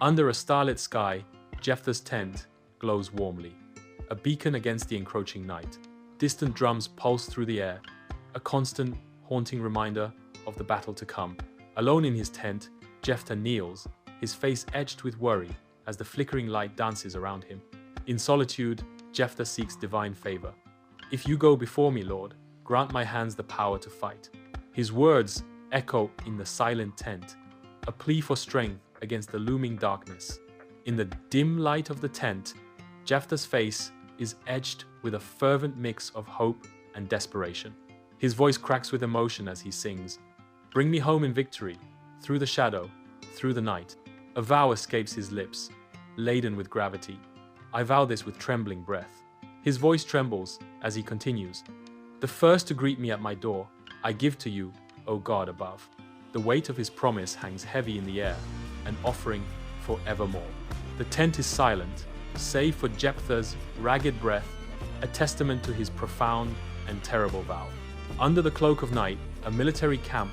Under a starlit sky, Jephtah's tent glows warmly, a beacon against the encroaching night. Distant drums pulse through the air, a constant, haunting reminder of the battle to come. Alone in his tent, Jephtah kneels, his face etched with worry as the flickering light dances around him. In solitude, Jephtah seeks divine favor. "If you go before me, Lord, grant my hands the power to fight." His words echo in the silent tent, a plea for strength against the looming darkness. In the dim light of the tent, Jephtah's face is edged with a fervent mix of hope and desperation. His voice cracks with emotion as he sings, "Bring me home in victory, through the shadow, through the night." A vow escapes his lips, laden with gravity. "I vow this with trembling breath." His voice trembles as he continues, "The first to greet me at my door, I give to you, O God above." The weight of his promise hangs heavy in the air, an offering forevermore. The tent is silent, save for Jephtah's ragged breath, a testament to his profound and terrible vow. Under the cloak of night, a military camp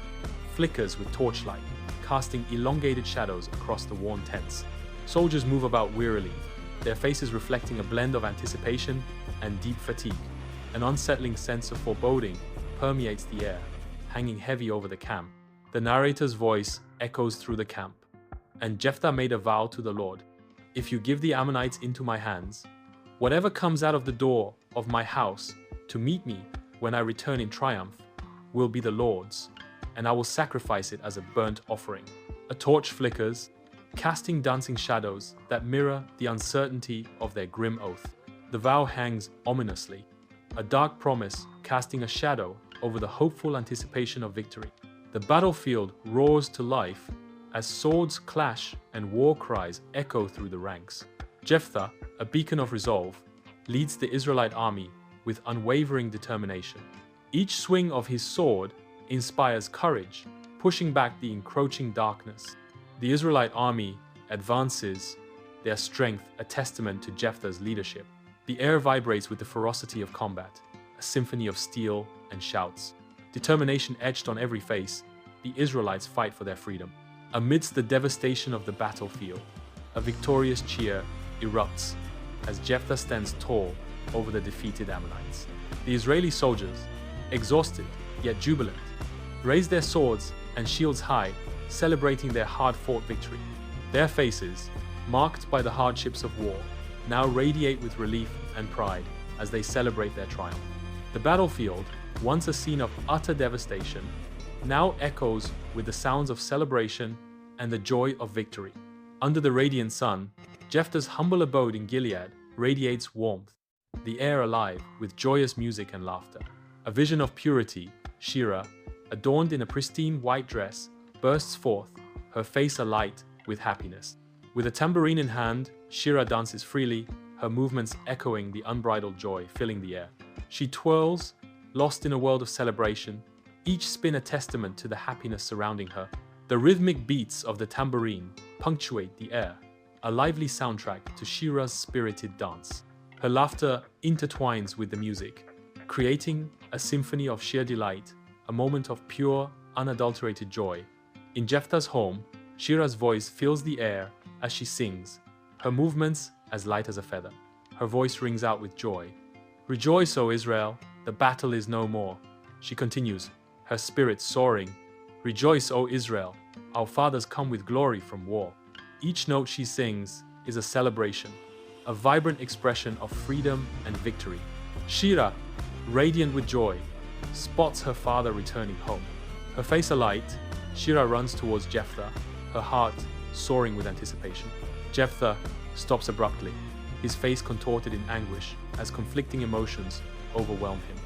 flickers with torchlight, casting elongated shadows across the worn tents. Soldiers move about wearily, their faces reflecting a blend of anticipation and deep fatigue. An unsettling sense of foreboding permeates the air, hanging heavy over the camp. The narrator's voice echoes through the camp. "And Jephtah made a vow to the Lord, if you give the Ammonites into my hands, whatever comes out of the door of my house to meet me when I return in triumph will be the Lord's, and I will sacrifice it as a burnt offering." A torch flickers, casting dancing shadows that mirror the uncertainty of their grim oath. The vow hangs ominously, a dark promise casting a shadow over the hopeful anticipation of victory. The battlefield roars to life as swords clash and war cries echo through the ranks. Jephtah, a beacon of resolve, leads the Israelite army with unwavering determination. Each swing of his sword inspires courage, pushing back the encroaching darkness. The Israelite army advances, their strength a testament to Jephtah's leadership. The air vibrates with the ferocity of combat, a symphony of steel and shouts. Determination etched on every face, the Israelites fight for their freedom. Amidst the devastation of the battlefield, a victorious cheer erupts as Jephtah stands tall over the defeated Ammonites. The Israeli soldiers, exhausted yet jubilant, raise their swords and shields high, celebrating their hard-fought victory. Their faces, marked by the hardships of war, now radiate with relief and pride as they celebrate their triumph. The battlefield, once a scene of utter devastation, now echoes with the sounds of celebration and the joy of victory. Under the radiant sun, Jephtah's humble abode in Gilead radiates warmth, the air alive with joyous music and laughter. A vision of purity, Shira, adorned in a pristine white dress, bursts forth, her face alight with happiness. With a tambourine in hand, Shira dances freely, her movements echoing the unbridled joy filling the air. She twirls, lost in a world of celebration, each spin a testament to the happiness surrounding her. The rhythmic beats of the tambourine punctuate the air, a lively soundtrack to Shira's spirited dance. Her laughter intertwines with the music, creating a symphony of sheer delight, a moment of pure, unadulterated joy. In Jephtah's home, Shira's voice fills the air as she sings, her movements as light as a feather. Her voice rings out with joy. "Rejoice, O Israel, the battle is no more." She continues, her spirit soaring. "Rejoice, O Israel, our fathers come with glory from war." Each note she sings is a celebration, a vibrant expression of freedom and victory. Shira, radiant with joy, spots her father returning home. Her face alight, Shira runs towards Jephtah, her heart soaring with anticipation. Jephtah stops abruptly, his face contorted in anguish as conflicting emotions overwhelm him.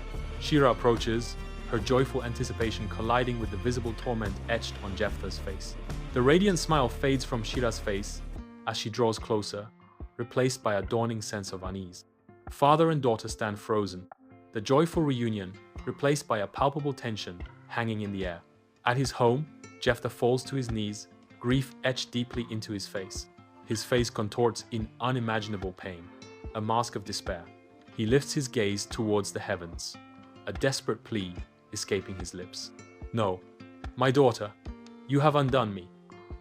Shira approaches, her joyful anticipation colliding with the visible torment etched on Jephtah's face. The radiant smile fades from Shira's face as she draws closer, replaced by a dawning sense of unease. Father and daughter stand frozen, the joyful reunion replaced by a palpable tension hanging in the air. At his home, Jephtah falls to his knees, grief etched deeply into his face. His face contorts in unimaginable pain, a mask of despair. He lifts his gaze towards the heavens, a desperate plea escaping his lips. "No, my daughter, you have undone me.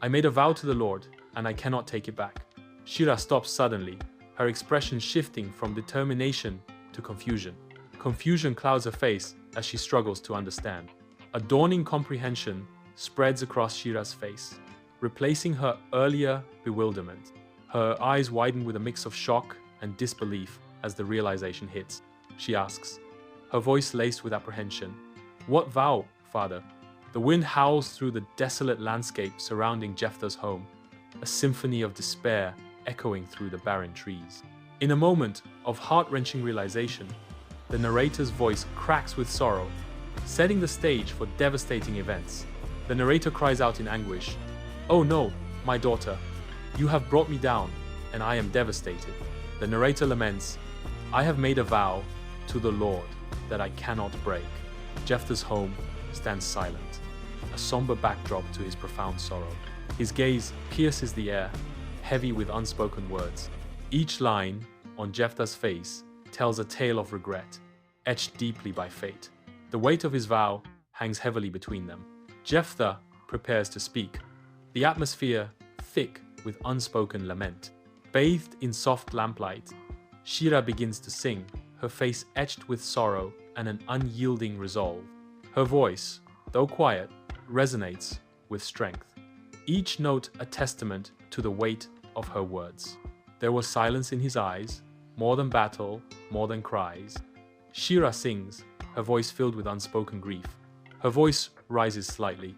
I made a vow to the Lord, and I cannot take it back. Shira stops suddenly, her expression shifting from determination to confusion. Confusion clouds her face as she struggles to understand. A dawning comprehension spreads across Shira's face, replacing her earlier bewilderment. Her eyes widen with a mix of shock and disbelief as the realization hits. She asks, her voice laced with apprehension, "What vow, father?" The wind howls through the desolate landscape surrounding Jepthah's home, a symphony of despair echoing through the barren trees. In a moment of heart-wrenching realization, the narrator's voice cracks with sorrow, setting the stage for devastating events. The narrator cries out in anguish, "Oh no, my daughter, you have brought me down, and I am devastated." The narrator laments, "I have made a vow to the Lord that I cannot break." Jepthah's home stands silent, a somber backdrop to his profound sorrow. His gaze pierces the air, heavy with unspoken words. Each line on Jepthah's face tells a tale of regret, etched deeply by fate. The weight of his vow hangs heavily between them. Jepthah prepares to speak, the atmosphere thick with unspoken lament. Bathed in soft lamplight, Shira begins to sing, her face etched with sorrow and an unyielding resolve. Her voice, though quiet, resonates with strength, each note a testament to the weight of her words. There was silence in his eyes, more than battle, more than cries. Shira sings, her voice filled with unspoken grief. Her voice rises slightly.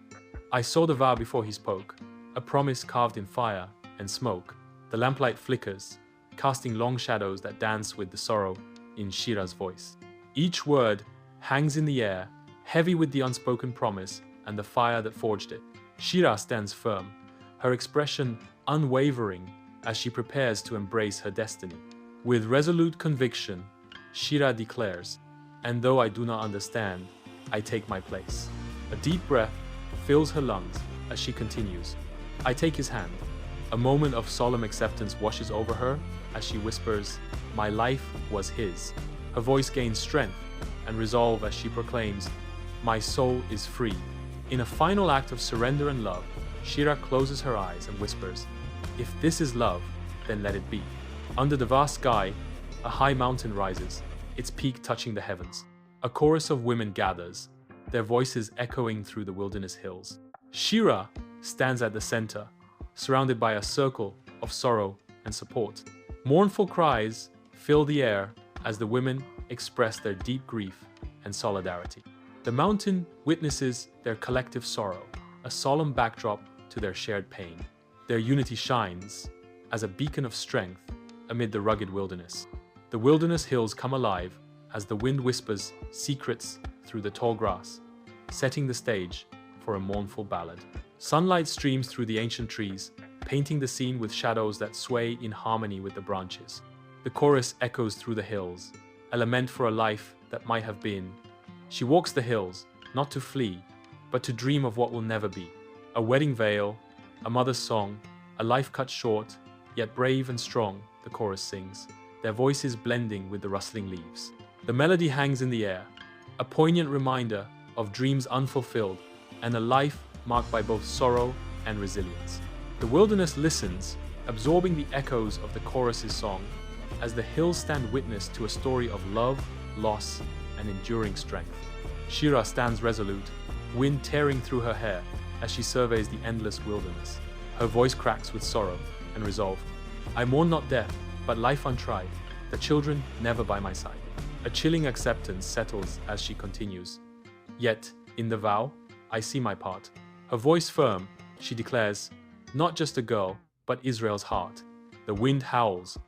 I saw the vow before he spoke, a promise carved in fire and smoke. The lamplight flickers, casting long shadows that dance with the sorrow in Shira's voice. Each word hangs in the air, heavy with the unspoken promise and the fire that forged it. Shira stands firm, her expression unwavering as she prepares to embrace her destiny. With resolute conviction, Shira declares, "And though I do not understand, I take my place." A deep breath fills her lungs as she continues. I take his hand. A moment of solemn acceptance washes over her as she whispers, "My life was his." Her voice gains strength and resolve as she proclaims, "My soul is free." In a final act of surrender and love, Shira closes her eyes and whispers, "If this is love, then let it be." Under the vast sky, a high mountain rises, its peak touching the heavens. A chorus of women gathers, their voices echoing through the wilderness hills. Shira stands at the center, surrounded by a circle of sorrow and support. Mournful cries fill the air as the women express their deep grief and solidarity. The mountain witnesses their collective sorrow, a solemn backdrop to their shared pain. Their unity shines as a beacon of strength amid the rugged wilderness. The wilderness hills come alive as the wind whispers secrets through the tall grass, setting the stage for a mournful ballad. Sunlight streams through the ancient trees, painting the scene with shadows that sway in harmony with the branches. The chorus echoes through the hills, a lament for a life that might have been. She walks the hills, not to flee, but to dream of what will never be. A wedding veil, a mother's song, a life cut short, yet brave and strong, the chorus sings, their voices blending with the rustling leaves. The melody hangs in the air, a poignant reminder of dreams unfulfilled and a life marked by both sorrow and resilience. The wilderness listens, absorbing the echoes of the chorus's song, as the hills stand witness to a story of love, loss, and enduring strength. Shira stands resolute, wind tearing through her hair as she surveys the endless wilderness. Her voice cracks with sorrow and resolve. I mourn not death, but life untried, the children never by my side. A chilling acceptance settles as she continues. Yet, in the vow, I see my part. Her voice firm, she declares, not just a girl, but Israel's heart. The wind howls,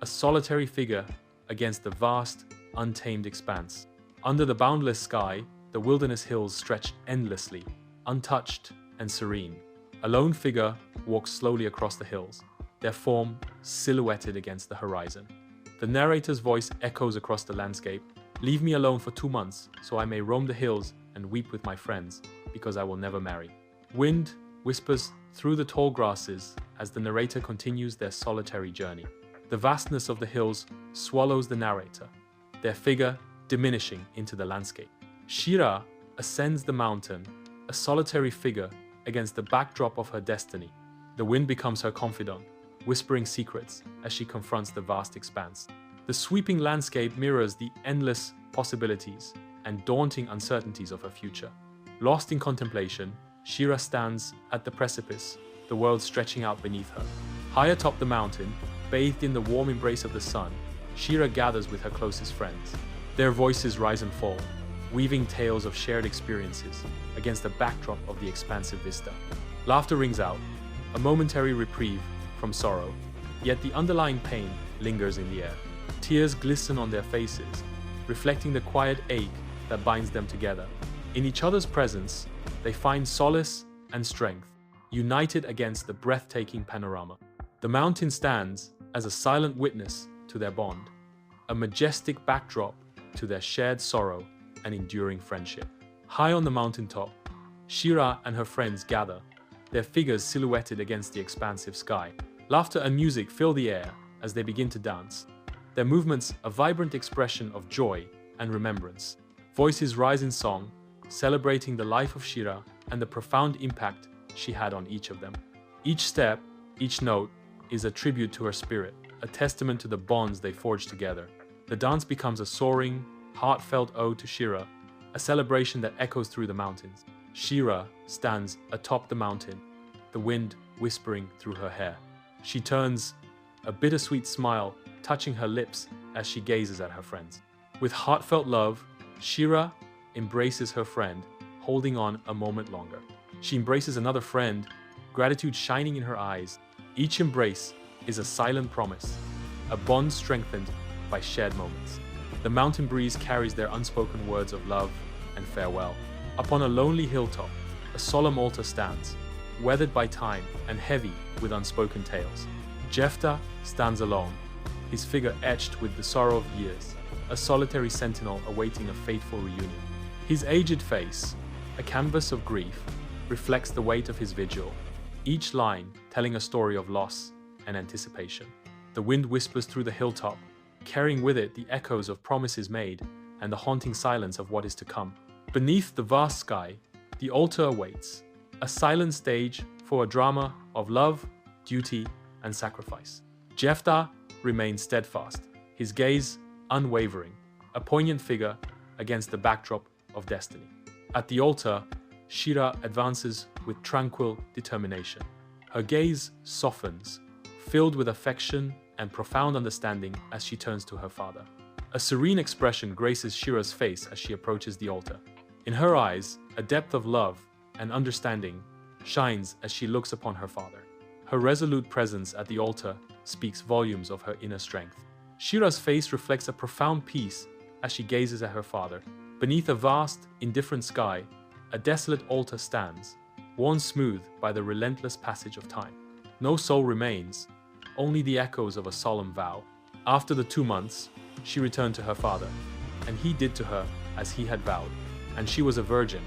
a solitary figure against the vast, untamed expanse. Under the boundless sky, the wilderness hills stretch endlessly, untouched and serene. A lone figure walks slowly across the hills, their form silhouetted against the horizon. The narrator's voice echoes across the landscape. Leave me alone for 2 months, so I may roam the hills and weep with my friends, because I will never marry. Wind whispers through the tall grasses as the narrator continues their solitary journey. The vastness of the hills swallows the narrator, their figure diminishing into the landscape. Shira ascends the mountain, a solitary figure against the backdrop of her destiny. The wind becomes her confidant, whispering secrets as she confronts the vast expanse. The sweeping landscape mirrors the endless possibilities and daunting uncertainties of her future. Lost in contemplation, Shira stands at the precipice, the world stretching out beneath her. High atop the mountain, bathed in the warm embrace of the sun, Shira gathers with her closest friends. Their voices rise and fall, weaving tales of shared experiences against the backdrop of the expansive vista. Laughter rings out, a momentary reprieve from sorrow, yet the underlying pain lingers in the air. Tears glisten on their faces, reflecting the quiet ache that binds them together. In each other's presence, they find solace and strength, united against the breathtaking panorama. The mountain stands as a silent witness to their bond, a majestic backdrop to their shared sorrow and enduring friendship. High on the mountaintop, Shira and her friends gather, their figures silhouetted against the expansive sky. Laughter and music fill the air as they begin to dance, their movements a vibrant expression of joy and remembrance. Voices rise in song, celebrating the life of Shira and the profound impact she had on each of them. Each step, each note, is a tribute to her spirit, a testament to the bonds they forged together. The dance becomes a soaring, heartfelt ode to Shira, a celebration that echoes through the mountains. Shira stands atop the mountain, the wind whispering through her hair. She turns, a bittersweet smile touching her lips as she gazes at her friends. With heartfelt love, Shira embraces her friend, holding on a moment longer. She embraces another friend, gratitude shining in her eyes. Each embrace is a silent promise, a bond strengthened by shared moments. The mountain breeze carries their unspoken words of love and farewell. Upon a lonely hilltop, a solemn altar stands, weathered by time and heavy with unspoken tales. Jepthah stands alone, his figure etched with the sorrow of years, a solitary sentinel awaiting a fateful reunion. His aged face, a canvas of grief, reflects the weight of his vigil, each line telling a story of loss and anticipation. The wind whispers through the hilltop, carrying with it the echoes of promises made and the haunting silence of what is to come. Beneath the vast sky, the altar awaits, a silent stage for a drama of love, duty, and sacrifice. Jepthah remains steadfast, his gaze unwavering, a poignant figure against the backdrop of destiny. At the altar, Shira advances with tranquil determination. Her gaze softens, filled with affection and profound understanding as she turns to her father. A serene expression graces Shira's face as she approaches the altar. In her eyes, a depth of love and understanding shines as she looks upon her father. Her resolute presence at the altar speaks volumes of her inner strength. Shira's face reflects a profound peace as she gazes at her father. Beneath a vast, indifferent sky, a desolate altar stands, worn smooth by the relentless passage of time. No soul remains, only the echoes of a solemn vow. After the 2 months, she returned to her father, and he did to her as he had vowed, and she was a virgin.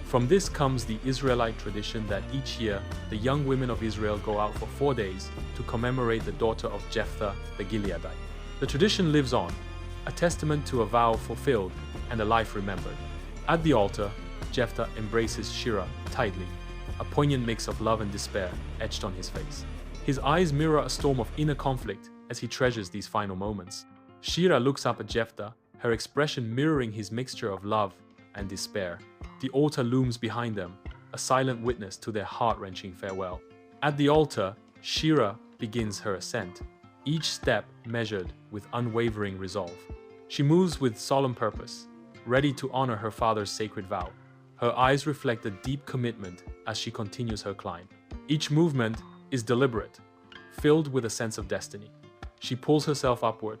From this comes the Israelite tradition that each year the young women of Israel go out for 4 days to commemorate the daughter of Jepthah the Gileadite. The tradition lives on, a testament to a vow fulfilled and a life remembered. At the altar, Jepthah embraces Shira tightly, a poignant mix of love and despair etched on his face. His eyes mirror a storm of inner conflict as he treasures these final moments. Shira looks up at Jepthah, her expression mirroring his mixture of love and despair. The altar looms behind them, a silent witness to their heart-wrenching farewell. At the altar, Shira begins her ascent, each step measured with unwavering resolve. She moves with solemn purpose, ready to honor her father's sacred vow. Her eyes reflect a deep commitment as she continues her climb. Each movement is deliberate, filled with a sense of destiny. She pulls herself upward,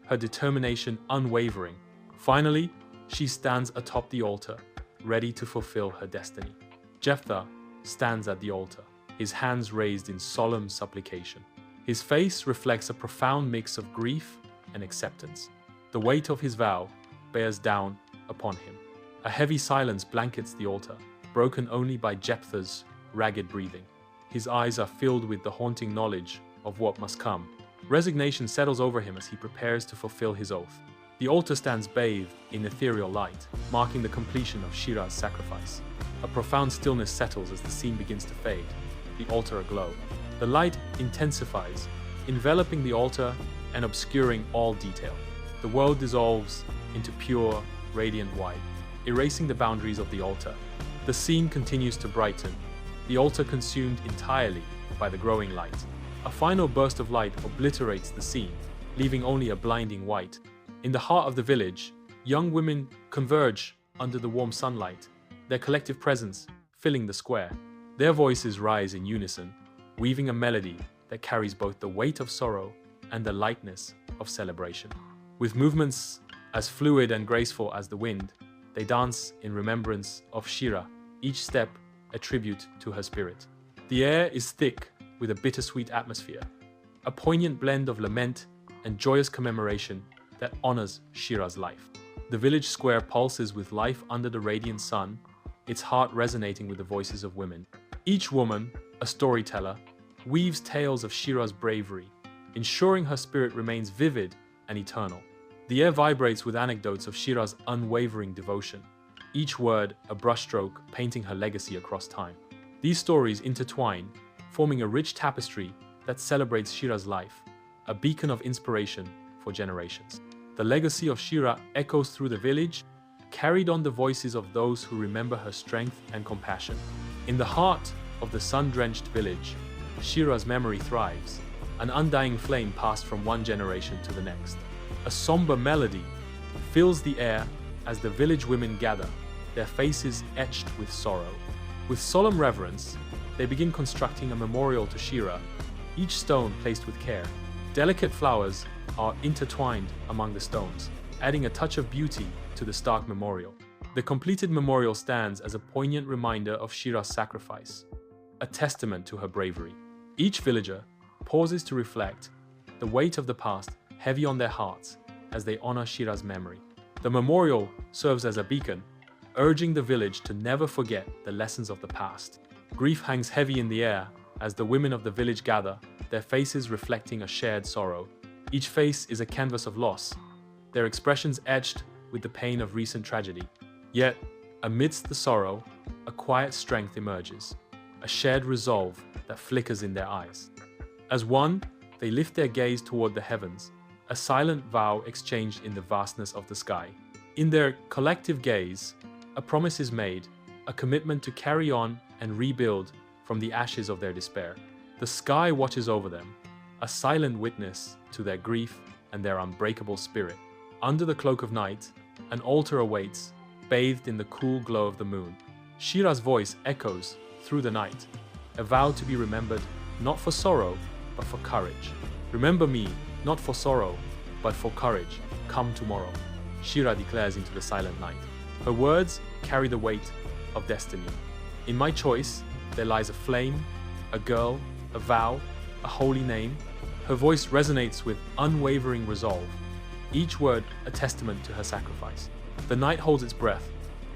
her determination unwavering. Finally, she stands atop the altar, ready to fulfill her destiny. Jepthah stands at the altar, his hands raised in solemn supplication. His face reflects a profound mix of grief and acceptance. The weight of his vow bears down upon him. A heavy silence blankets the altar, broken only by Jepthah's ragged breathing. His eyes are filled with the haunting knowledge of what must come. Resignation settles over him as he prepares to fulfill his oath. The altar stands bathed in ethereal light, marking the completion of Shira's sacrifice. A profound stillness settles as the scene begins to fade, the altar aglow. The light intensifies, enveloping the altar and obscuring all detail. The world dissolves into pure, radiant white, erasing the boundaries of the altar. The scene continues to brighten, the altar consumed entirely by the growing light. A final burst of light obliterates the scene, leaving only a blinding white. In the heart of the village, young women converge under the warm sunlight, their collective presence filling the square. Their voices rise in unison, weaving a melody that carries both the weight of sorrow and the lightness of celebration. With movements as fluid and graceful as the wind, they dance in remembrance of Shira, each step a tribute to her spirit. The air is thick with a bittersweet atmosphere, a poignant blend of lament and joyous commemoration that honors Shira's life. The village square pulses with life under the radiant sun, its heart resonating with the voices of women. Each woman, a storyteller, weaves tales of Shira's bravery, ensuring her spirit remains vivid and eternal. The air vibrates with anecdotes of Shira's unwavering devotion, each word a brushstroke painting her legacy across time. These stories intertwine, forming a rich tapestry that celebrates Shira's life, a beacon of inspiration for generations. The legacy of Shira echoes through the village, carried on the voices of those who remember her strength and compassion. In the heart of the sun-drenched village, Shira's memory thrives, an undying flame passed from one generation to the next. A somber melody fills the air as the village women gather, their faces etched with sorrow. With solemn reverence, they begin constructing a memorial to Shira, each stone placed with care. Delicate flowers are intertwined among the stones, adding a touch of beauty to the stark memorial. The completed memorial stands as a poignant reminder of Shira's sacrifice, a testament to her bravery. Each villager pauses to reflect, the weight of the past heavy on their hearts as they honor Shira's memory. The memorial serves as a beacon, urging the village to never forget the lessons of the past. Grief hangs heavy in the air as the women of the village gather, their faces reflecting a shared sorrow. Each face is a canvas of loss, their expressions etched with the pain of recent tragedy. Yet, amidst the sorrow, a quiet strength emerges, a shared resolve that flickers in their eyes. As one, they lift their gaze toward the heavens, a silent vow exchanged in the vastness of the sky. In their collective gaze, a promise is made, a commitment to carry on and rebuild from the ashes of their despair. The sky watches over them, a silent witness to their grief and their unbreakable spirit. Under the cloak of night, an altar awaits, bathed in the cool glow of the moon. Shira's voice echoes through the night, a vow to be remembered not for sorrow, but for courage. Remember me, not for sorrow, but for courage. Come tomorrow, Shira declares into the silent night. Her words carry the weight of destiny. In my choice, there lies a flame, a girl, a vow, a holy name. Her voice resonates with unwavering resolve, each word a testament to her sacrifice. The night holds its breath,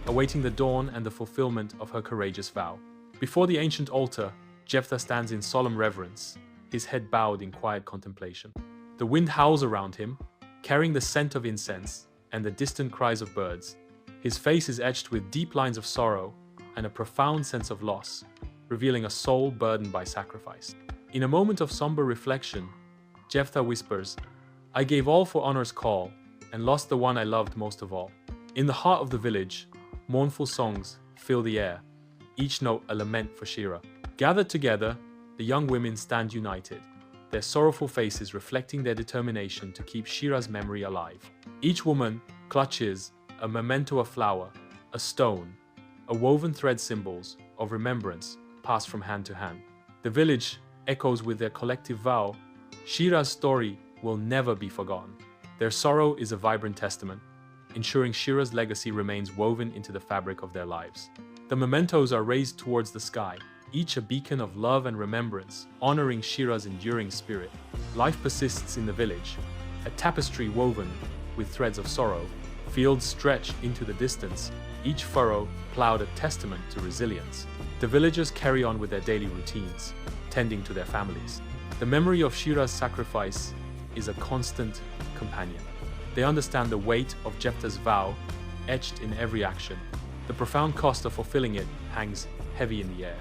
awaiting the dawn and the fulfillment of her courageous vow. Before the ancient altar, Jepthah stands in solemn reverence, his head bowed in quiet contemplation. The wind howls around him, carrying the scent of incense and the distant cries of birds. His face is etched with deep lines of sorrow and a profound sense of loss, revealing a soul burdened by sacrifice. In a moment of somber reflection, Jepthah whispers, "I gave all for honor's call and lost the one I loved most of all." In the heart of the village, mournful songs fill the air, each note a lament for Shira. Gathered together, the young women stand united, their sorrowful faces reflecting their determination to keep Shira's memory alive. Each woman clutches a memento, a flower, a stone, a woven thread symbols of remembrance passed from hand to hand. The village echoes with their collective vow, Shira's story will never be forgotten. Their sorrow is a vibrant testament, ensuring Shira's legacy remains woven into the fabric of their lives. The mementos are raised towards the sky, each a beacon of love and remembrance, honoring Shira's enduring spirit. Life persists in the village, a tapestry woven with threads of sorrow. Fields stretch into the distance, each furrow plowed a testament to resilience. The villagers carry on with their daily routines, tending to their families. The memory of Shira's sacrifice is a constant companion. They understand the weight of Jepthah's vow, etched in every action. The profound cost of fulfilling it hangs heavy in the air.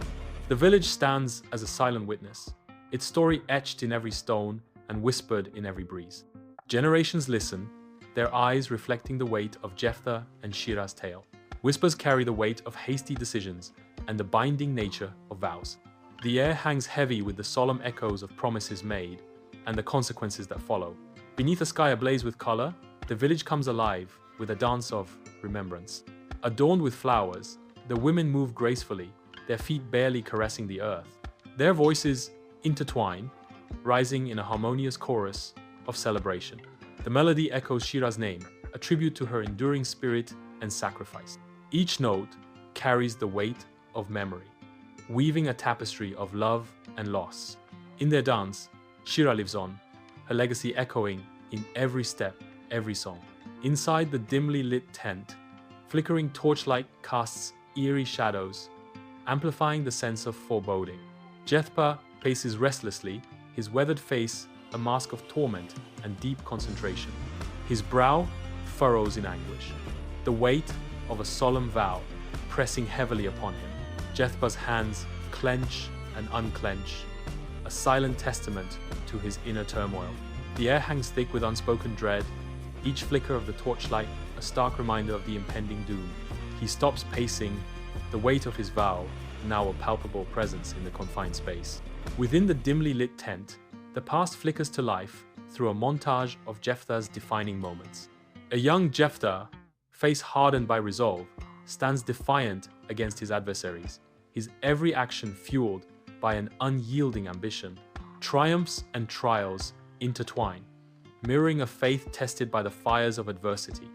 The village stands as a silent witness, its story etched in every stone and whispered in every breeze. Generations listen, their eyes reflecting the weight of Jepthah and Shirah's tale. Whispers carry the weight of hasty decisions and the binding nature of vows. The air hangs heavy with the solemn echoes of promises made and the consequences that follow. Beneath a sky ablaze with color, the village comes alive with a dance of remembrance. Adorned with flowers, the women move gracefully, their feet barely caressing the earth. Their voices intertwine, rising in a harmonious chorus of celebration. The melody echoes Shirah's name, a tribute to her enduring spirit and sacrifice. Each note carries the weight of memory, weaving a tapestry of love and loss. In their dance, Shirah lives on, her legacy echoing in every step, every song. Inside the dimly lit tent, flickering torchlight casts eerie shadows, amplifying the sense of foreboding. Jepthah paces restlessly, his weathered face a mask of torment and deep concentration. His brow furrows in anguish, the weight of a solemn vow pressing heavily upon him. Jepthah's hands clench and unclench, a silent testament to his inner turmoil. The air hangs thick with unspoken dread, each flicker of the torchlight a stark reminder of the impending doom. He stops pacing, the weight of his vow now a palpable presence in the confined space. Within the dimly lit tent, the past flickers to life through a montage of Jepthah's defining moments. A young Jepthah, face hardened by resolve, stands defiant against his adversaries, his every action fueled by an unyielding ambition. Triumphs and trials intertwine, mirroring a faith tested by the fires of adversity.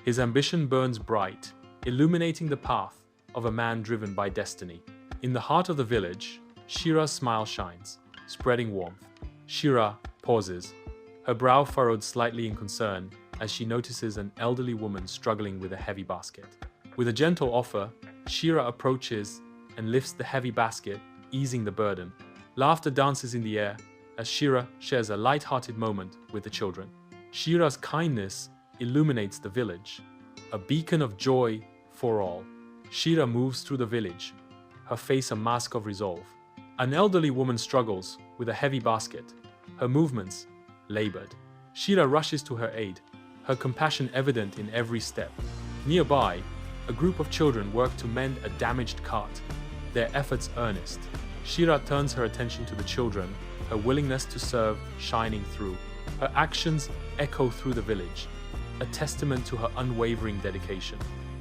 His ambition burns bright, illuminating the path of a man driven by destiny. In the heart of the village, Shirah's smile shines, spreading warmth. Shirah pauses, her brow furrowed slightly in concern as she notices an elderly woman struggling with a heavy basket. With a gentle offer, Shirah approaches and lifts the heavy basket, easing the burden. Laughter dances in the air as Shirah shares a light-hearted moment with the children. Shirah's kindness illuminates the village, a beacon of joy for all. Shirah moves through the village, her face a mask of resolve. An elderly woman struggles with a heavy basket, her movements labored. Shirah rushes to her aid, her compassion evident in every step. Nearby, a group of children work to mend a damaged cart, their efforts earnest. Shirah turns her attention to the children, her willingness to serve shining through. Her actions echo through the village, a testament to her unwavering dedication.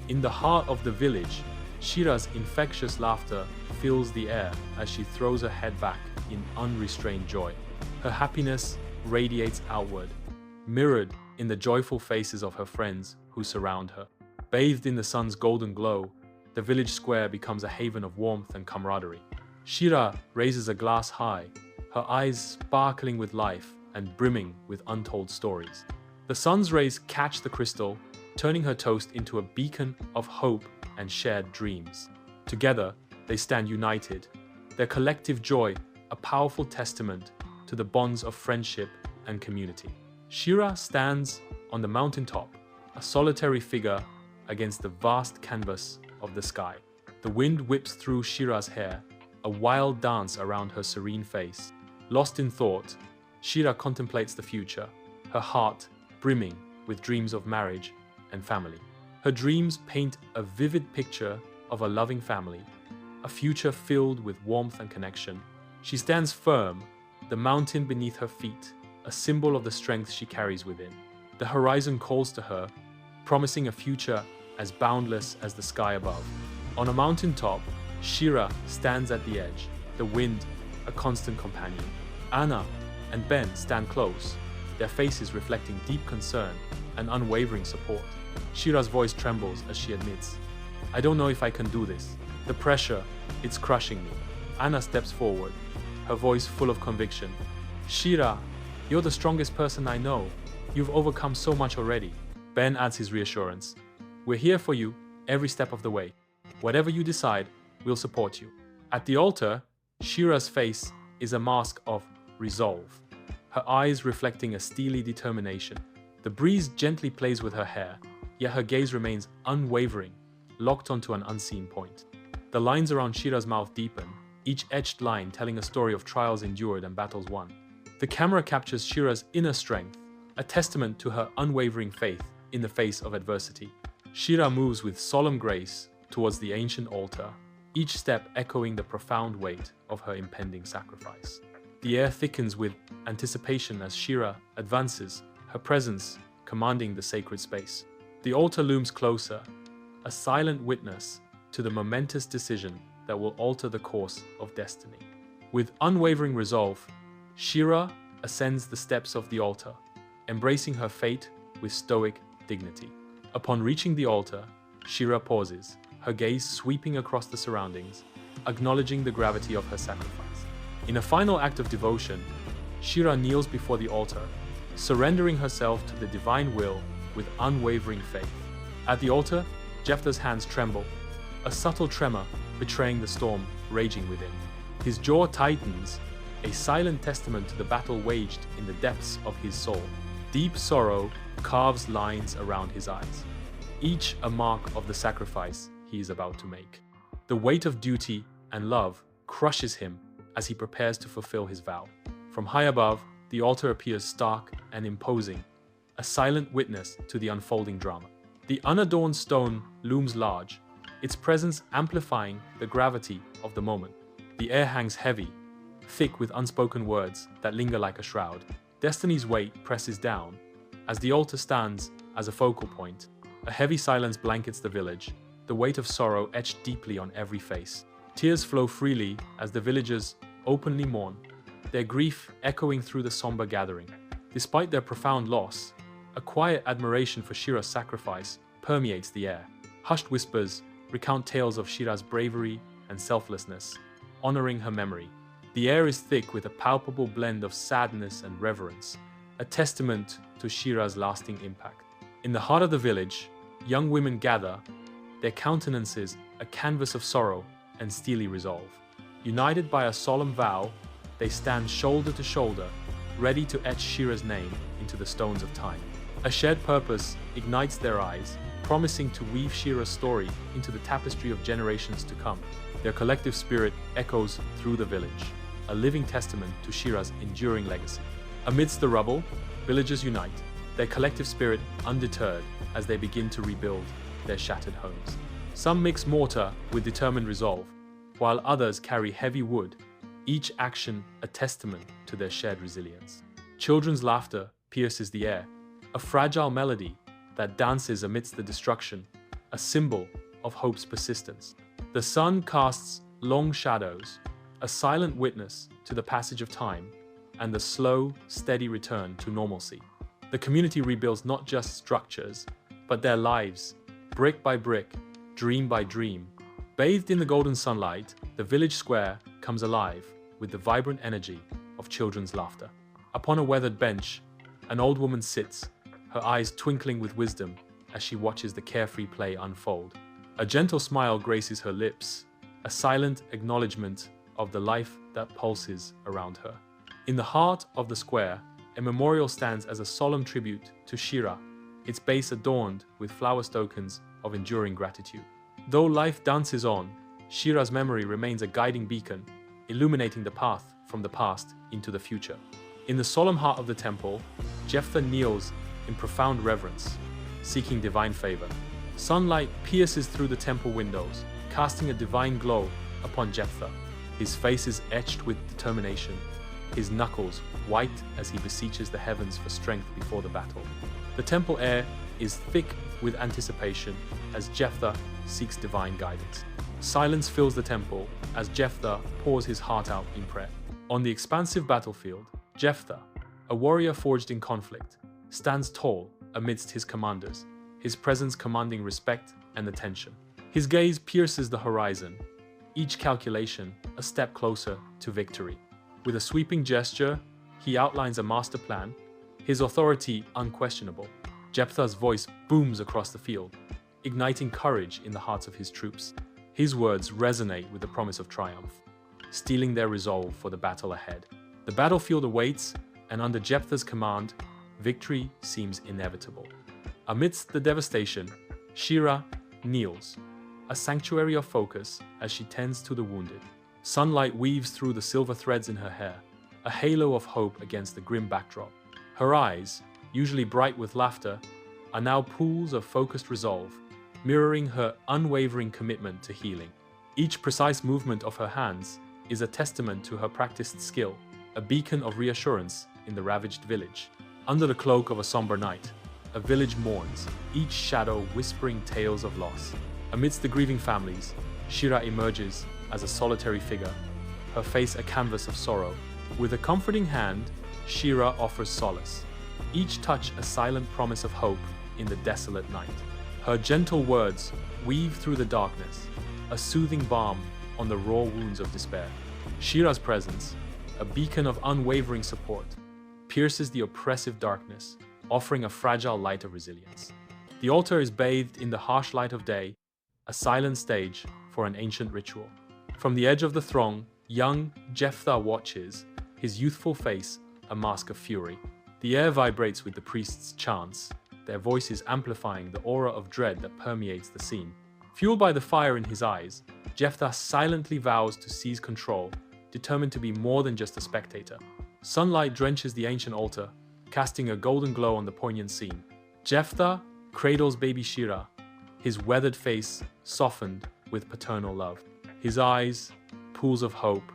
In the heart of the village, Shirah's infectious laughter fills the air as she throws her head back in unrestrained joy. Her happiness radiates outward, mirrored in the joyful faces of her friends who surround her. Bathed in the sun's golden glow, the village square becomes a haven of warmth and camaraderie. Shirah raises a glass high, her eyes sparkling with life and brimming with untold stories. The sun's rays catch the crystal, turning her toast into a beacon of hope and shared dreams. Together, they stand united, their collective joy a powerful testament to the bonds of friendship and community. Shirah stands on the mountaintop, a solitary figure against the vast canvas of the sky. The wind whips through Shirah's hair, a wild dance around her serene face. Lost in thought, Shirah contemplates the future, her heart brimming with dreams of marriage and family. Her dreams paint a vivid picture of a loving family, a future filled with warmth and connection. She stands firm, the mountain beneath her feet, a symbol of the strength she carries within. The horizon calls to her, promising a future as boundless as the sky above. On a mountaintop, Shirah stands at the edge, the wind a constant companion. Anna and Ben stand close, their faces reflecting deep concern and unwavering support. Shirah's voice trembles as she admits, "I don't know if I can do this. The pressure, it's crushing me." Anna steps forward, her voice full of conviction. "Shirah, you're the strongest person I know. You've overcome so much already." Ben adds his reassurance. "We're here for you every step of the way. Whatever you decide, we'll support you." At the altar, Shirah's face is a mask of resolve, her eyes reflecting a steely determination. The breeze gently plays with her hair, yet her gaze remains unwavering, locked onto an unseen point. The lines around Shirah's mouth deepen, each etched line telling a story of trials endured and battles won. The camera captures Shira's inner strength, a testament to her unwavering faith in the face of adversity. Shira moves with solemn grace towards the ancient altar, each step echoing the profound weight of her impending sacrifice. The air thickens with anticipation as Shira advances, her presence commanding the sacred space. The altar looms closer, a silent witness to the momentous decision that will alter the course of destiny. With unwavering resolve, Shira ascends the steps of the altar, embracing her fate with stoic dignity. Upon reaching the altar, Shira pauses, her gaze sweeping across the surroundings, acknowledging the gravity of her sacrifice. In a final act of devotion, Shira kneels before the altar, surrendering herself to the divine will with unwavering faith. At the altar, Jephtah's hands tremble, a subtle tremor betraying the storm raging within. His jaw tightens, a silent testament to the battle waged in the depths of his soul. Deep sorrow carves lines around his eyes, each a mark of the sacrifice he is about to make. The weight of duty and love crushes him as he prepares to fulfill his vow. From high above, the altar appears stark and imposing, a silent witness to the unfolding drama. The unadorned stone looms large, its presence amplifying the gravity of the moment. The air hangs heavy, thick with unspoken words that linger like a shroud. Destiny's weight presses down. As the altar stands as a focal point, a heavy silence blankets the village, the weight of sorrow etched deeply on every face. Tears flow freely as the villagers openly mourn, their grief echoing through the somber gathering. Despite their profound loss, a quiet admiration for Shira's sacrifice permeates the air. Hushed whispers recount tales of Shira's bravery and selflessness, honoring her memory. The air is thick with a palpable blend of sadness and reverence, a testament to Shira's lasting impact. In the heart of the village, young women gather, their countenances a canvas of sorrow and steely resolve. United by a solemn vow, they stand shoulder to shoulder, ready to etch Shira's name into the stones of time. A shared purpose ignites their eyes, promising to weave Shira's story into the tapestry of generations to come. Their collective spirit echoes through the village, a living testament to Shira's enduring legacy. Amidst the rubble, villagers unite, their collective spirit undeterred as they begin to rebuild their shattered homes. Some mix mortar with determined resolve, while others carry heavy wood, each action a testament to their shared resilience. Children's laughter pierces the air, a fragile melody that dances amidst the destruction, a symbol of hope's persistence. The sun casts long shadows, a silent witness to the passage of time and the slow, steady return to normalcy. The community rebuilds not just structures, but their lives, brick by brick, dream by dream. Bathed in the golden sunlight, the village square comes alive with the vibrant energy of children's laughter. Upon a weathered bench, an old woman sits, her eyes twinkling with wisdom as she watches the carefree play unfold. A gentle smile graces her lips, a silent acknowledgement of the life that pulses around her. In the heart of the square, a memorial stands as a solemn tribute to Shira, its base adorned with flower tokens of enduring gratitude. Though life dances on, Shira's memory remains a guiding beacon, illuminating the path from the past into the future. In the solemn heart of the temple, Jepthah kneels in profound reverence, seeking divine favor. Sunlight pierces through the temple windows, casting a divine glow upon Jepthah. His face is etched with determination, his knuckles white as he beseeches the heavens for strength before the battle. The temple air is thick with anticipation as Jepthah seeks divine guidance. Silence fills the temple as Jepthah pours his heart out in prayer. On the expansive battlefield, Jepthah, a warrior forged in conflict, stands tall amidst his commanders, his presence commanding respect and attention. His gaze pierces the horizon, each calculation a step closer to victory. With a sweeping gesture, he outlines a master plan, his authority unquestionable. Jepthah's voice booms across the field, igniting courage in the hearts of his troops. His words resonate with the promise of triumph, steeling their resolve for the battle ahead. The battlefield awaits, and under Jepthah's command, victory seems inevitable. Amidst the devastation, Shira kneels, a sanctuary of focus as she tends to the wounded. Sunlight weaves through the silver threads in her hair, a halo of hope against the grim backdrop. Her eyes, usually bright with laughter, are now pools of focused resolve, mirroring her unwavering commitment to healing. Each precise movement of her hands is a testament to her practiced skill, a beacon of reassurance in the ravaged village. Under the cloak of a somber night, a village mourns, each shadow whispering tales of loss. Amidst the grieving families, Shira emerges as a solitary figure, her face a canvas of sorrow. With a comforting hand, Shira offers solace, each touch a silent promise of hope in the desolate night. Her gentle words weave through the darkness, a soothing balm on the raw wounds of despair. Shira's presence, a beacon of unwavering support, pierces the oppressive darkness, offering a fragile light of resilience. The altar is bathed in the harsh light of day, a silent stage for an ancient ritual. From the edge of the throng, young Jepthah watches, his youthful face a mask of fury. The air vibrates with the priest's chants, their voices amplifying the aura of dread that permeates the scene. Fueled by the fire in his eyes, Jepthah silently vows to seize control, determined to be more than just a spectator. Sunlight drenches the ancient altar, casting a golden glow on the poignant scene. Jepthah cradles baby Shira, his weathered face softened with paternal love. His eyes, pools of hope,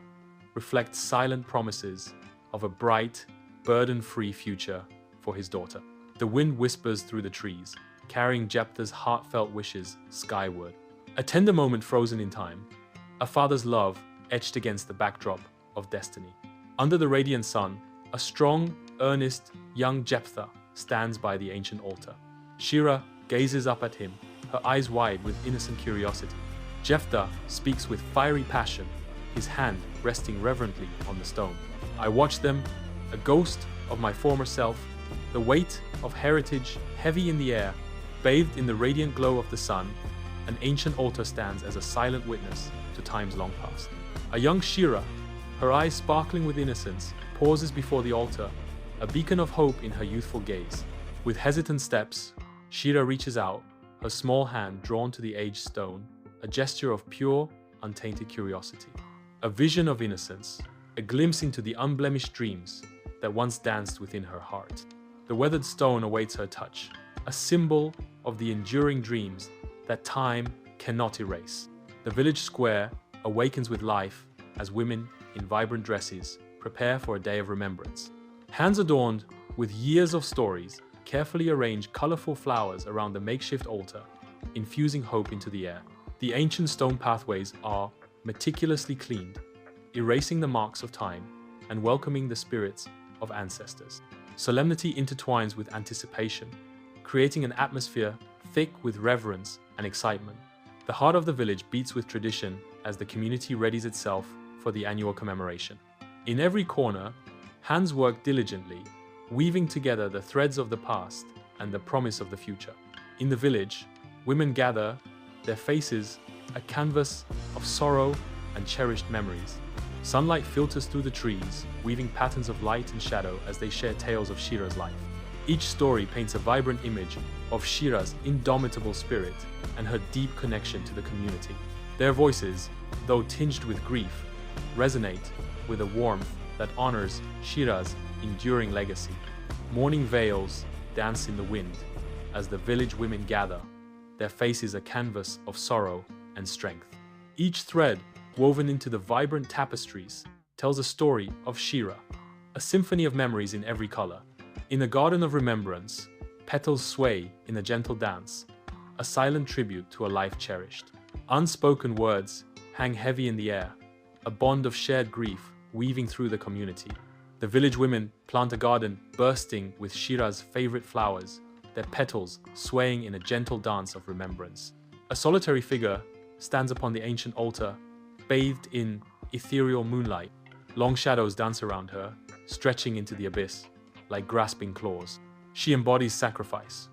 reflect silent promises of a bright, burden-free future for his daughter. The wind whispers through the trees, carrying Jepthah's heartfelt wishes skyward. A tender moment frozen in time, a father's love etched against the backdrop of destiny. Under the radiant sun, a strong, earnest, young Jepthah stands by the ancient altar. Shira gazes up at him, her eyes wide with innocent curiosity. Jepthah speaks with fiery passion, his hand resting reverently on the stone. I watch them, a ghost of my former self, the weight of heritage heavy in the air, bathed in the radiant glow of the sun. An ancient altar stands as a silent witness to times long past. A young Shira, her eyes sparkling with innocence, pauses before the altar, a beacon of hope in her youthful gaze. With hesitant steps, Shira reaches out, her small hand drawn to the aged stone, a gesture of pure, untainted curiosity. A vision of innocence, a glimpse into the unblemished dreams that once danced within her heart. The weathered stone awaits her touch, a symbol of the enduring dreams that time cannot erase. The village square awakens with life as women in vibrant dresses prepare for a day of remembrance. Hands adorned with years of stories carefully arrange colorful flowers around the makeshift altar, infusing hope into the air. The ancient stone pathways are meticulously cleaned, erasing the marks of time and welcoming the spirits of ancestors. Solemnity intertwines with anticipation, creating an atmosphere thick with reverence and excitement. The heart of the village beats with tradition as the community readies itself for the annual commemoration. In every corner, hands work diligently, weaving together the threads of the past and the promise of the future. In the village, women gather, their faces a canvas of sorrow and cherished memories. Sunlight filters through the trees, weaving patterns of light and shadow as they share tales of Shira's life. Each story paints a vibrant image of Shira's indomitable spirit and her deep connection to the community. Their voices, though tinged with grief, resonate with a warmth that honors Shira's enduring legacy. Mourning veils dance in the wind as the village women gather, their faces a canvas of sorrow and strength. Each thread, woven into the vibrant tapestries, tells a story of Shira, a symphony of memories in every color. In a garden of remembrance, petals sway in a gentle dance, a silent tribute to a life cherished. Unspoken words hang heavy in the air, a bond of shared grief weaving through the community. The village women plant a garden bursting with Shira's favorite flowers, their petals swaying in a gentle dance of remembrance. A solitary figure stands upon the ancient altar, bathed in ethereal moonlight. Long shadows dance around her, stretching into the abyss like grasping claws. She embodies sacrifice,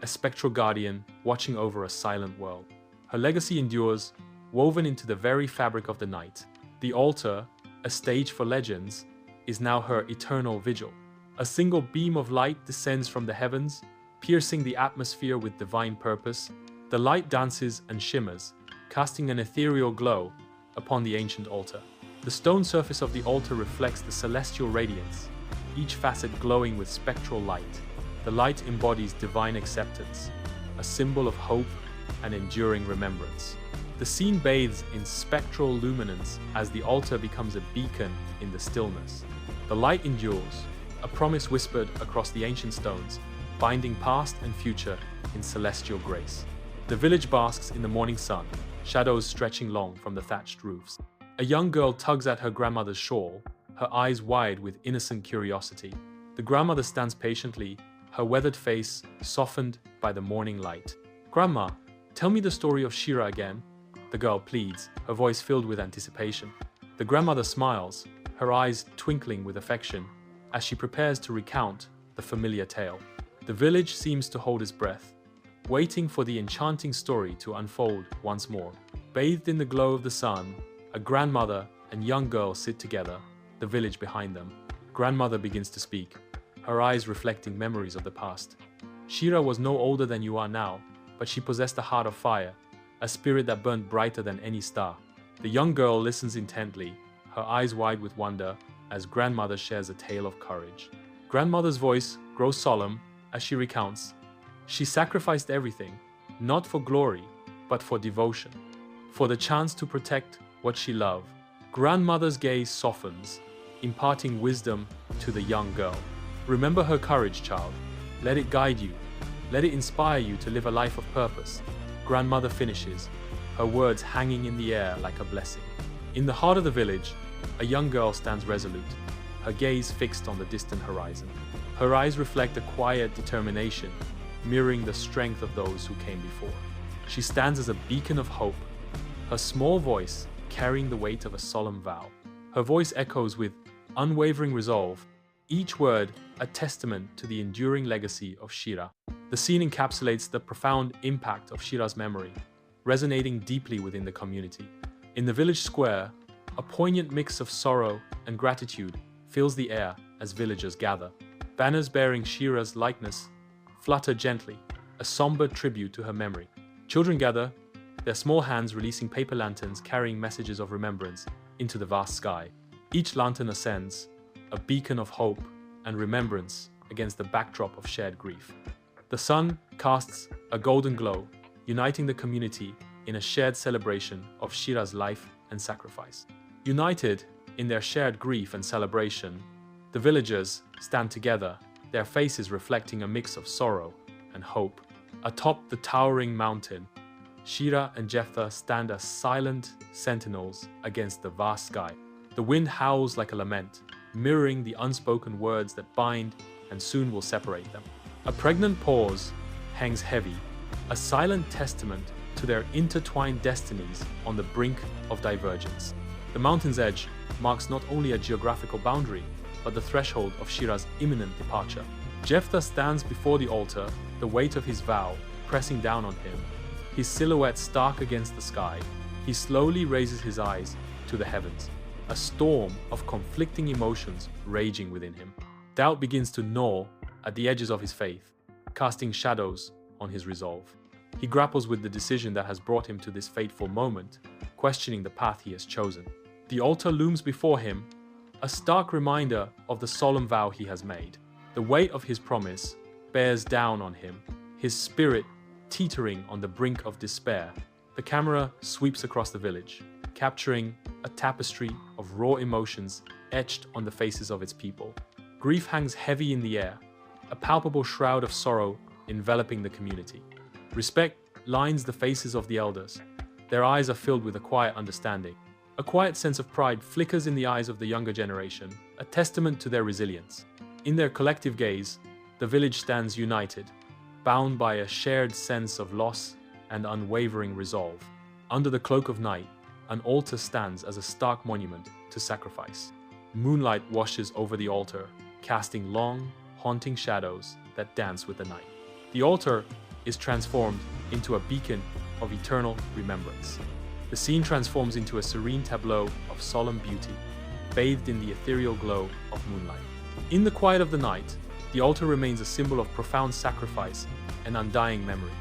a spectral guardian watching over a silent world. Her legacy endures, woven into the very fabric of the night. The altar, a stage for legends, is now her eternal vigil. A single beam of light descends from the heavens, piercing the atmosphere with divine purpose. The light dances and shimmers, casting an ethereal glow upon the ancient altar. The stone surface of the altar reflects the celestial radiance, each facet glowing with spectral light. The light embodies divine acceptance, a symbol of hope and enduring remembrance. The scene bathes in spectral luminance as the altar becomes a beacon in the stillness. The light endures, a promise whispered across the ancient stones, binding past and future in celestial grace. The village basks in the morning sun, shadows stretching long from the thatched roofs. A young girl tugs at her grandmother's shawl, her eyes wide with innocent curiosity. The grandmother stands patiently, her weathered face softened by the morning light. "Grandma, tell me the story of Shira again," the girl pleads, her voice filled with anticipation. The grandmother smiles, her eyes twinkling with affection, as she prepares to recount the familiar tale. The village seems to hold its breath, waiting for the enchanting story to unfold once more. Bathed in the glow of the sun, a grandmother and young girl sit together, the village behind them. Grandmother begins to speak, her eyes reflecting memories of the past. "Shira was no older than you are now, but she possessed a heart of fire, a spirit that burned brighter than any star." The young girl listens intently, her eyes wide with wonder, as grandmother shares a tale of courage. Grandmother's voice grows solemn as she recounts. "She sacrificed everything, not for glory, but for devotion, for the chance to protect what she loved." Grandmother's gaze softens, imparting wisdom to the young girl. "Remember her courage, child. Let it guide you. Let it inspire you to live a life of purpose." Grandmother finishes, her words hanging in the air like a blessing. In the heart of the village, a young girl stands resolute, her gaze fixed on the distant horizon. Her eyes reflect a quiet determination, mirroring the strength of those who came before. She stands as a beacon of hope, her small voice carrying the weight of a solemn vow. Her voice echoes with unwavering resolve, each word a testament to the enduring legacy of Shira. The scene encapsulates the profound impact of Shira's memory, resonating deeply within the community. In the village square, a poignant mix of sorrow and gratitude fills the air as villagers gather. Banners bearing Shira's likeness flutter gently, a somber tribute to her memory. Children gather, their small hands releasing paper lanterns carrying messages of remembrance into the vast sky. Each lantern ascends, a beacon of hope and remembrance against the backdrop of shared grief. The sun casts a golden glow, uniting the community in a shared celebration of Shira's life and sacrifice. United in their shared grief and celebration, the villagers stand together, their faces reflecting a mix of sorrow and hope. Atop the towering mountain, Shira and Jepthah stand as silent sentinels against the vast sky. The wind howls like a lament, mirroring the unspoken words that bind and soon will separate them. A pregnant pause hangs heavy, a silent testament to their intertwined destinies on the brink of divergence. The mountain's edge marks not only a geographical boundary, but the threshold of Shira's imminent departure. Jepthah stands before the altar, the weight of his vow pressing down on him, his silhouette stark against the sky. He slowly raises his eyes to the heavens, a storm of conflicting emotions raging within him. Doubt begins to gnaw at the edges of his faith, casting shadows on his resolve. He grapples with the decision that has brought him to this fateful moment, questioning the path he has chosen. The altar looms before him, a stark reminder of the solemn vow he has made. The weight of his promise bears down on him, his spirit teetering on the brink of despair. The camera sweeps across the village, capturing a tapestry of raw emotions etched on the faces of its people. Grief hangs heavy in the air, a palpable shroud of sorrow enveloping the community. Respect lines the faces of the elders. Their eyes are filled with a quiet understanding. A quiet sense of pride flickers in the eyes of the younger generation, a testament to their resilience. In their collective gaze, the village stands united, bound by a shared sense of loss and unwavering resolve. Under the cloak of night, an altar stands as a stark monument to sacrifice. Moonlight washes over the altar, casting long, haunting shadows that dance with the night. The altar is transformed into a beacon of eternal remembrance. The scene transforms into a serene tableau of solemn beauty, bathed in the ethereal glow of moonlight. In the quiet of the night, the altar remains a symbol of profound sacrifice and undying memory.